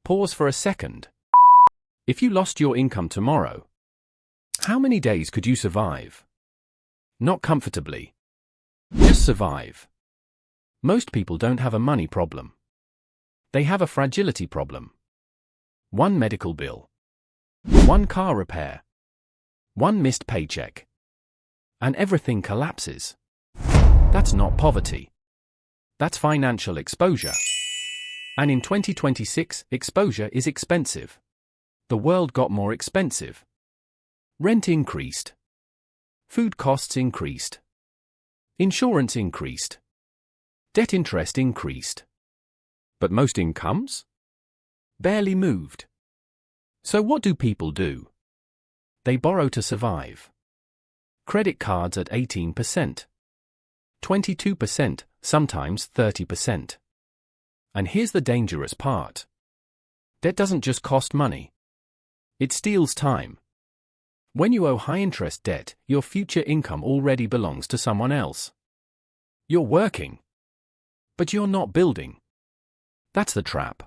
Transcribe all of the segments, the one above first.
Pause for a second. If you lost your income tomorrow, how many days could you survive? Not comfortably. Just survive. Most people don't have a money problem. They have a fragility problem. One medical bill. One car repair. One missed paycheck. And everything collapses. That's not poverty. That's financial exposure. And in 2026, exposure is expensive. The world got more expensive. Rent increased. Food costs increased. Insurance increased. Debt interest increased. But most incomes? Barely moved. So what do people do? They borrow to survive. Credit cards at 18%. 22%, sometimes 30%. And here's the dangerous part. Debt doesn't just cost money. It steals time. When you owe high-interest debt, your future income already belongs to someone else. You're working. But you're not building. That's the trap.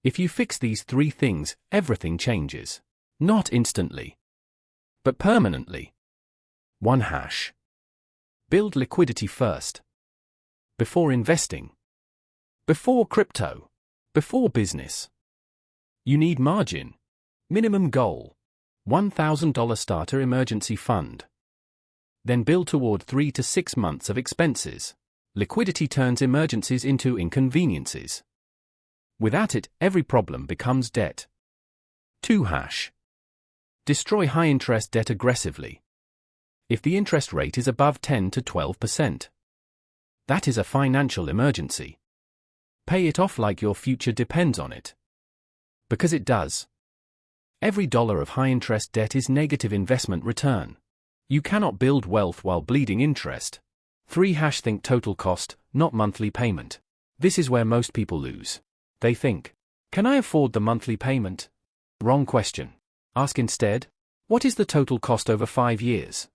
If you fix these three things, everything changes. Not instantly, but permanently. 1 hash. Build liquidity first. Before investing. Before crypto. Before business. You need margin. Minimum goal. $1,000 starter emergency fund. Then build toward 3 to 6 months of expenses. Liquidity turns emergencies into inconveniences. Without it, every problem becomes debt. 2 hash. Destroy high-interest debt aggressively. If the interest rate is above 10 to 12%, that is a financial emergency. Pay it off like your future depends on it. Because it does. Every dollar of high-interest debt is negative investment return. You cannot build wealth while bleeding interest. 3 hash. Think total cost, not monthly payment. This is where most people lose. They think, can I afford the monthly payment? Wrong question. Ask instead, what is the total cost over 5 years?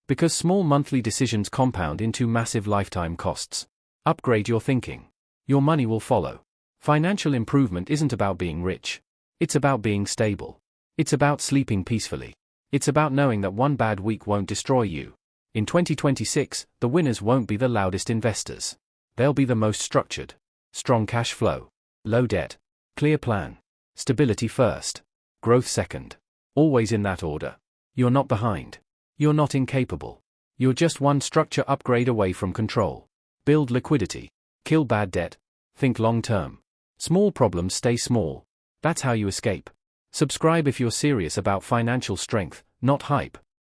Because small monthly decisions compound into massive lifetime costs. Upgrade your thinking. Your money will follow. Financial improvement isn't about being rich. It's about being stable. It's about sleeping peacefully. It's about knowing that one bad week won't destroy you. In 2026, the winners won't be the loudest investors. They'll be the most structured. Strong cash flow. Low debt. Clear plan. Stability first. Growth second. Always in that order. You're not behind. You're not incapable. You're just one structure upgrade away from control. Build liquidity. Kill bad debt. Think long term. Small problems stay small. That's how you escape. Subscribe if you're serious about financial strength, not hype.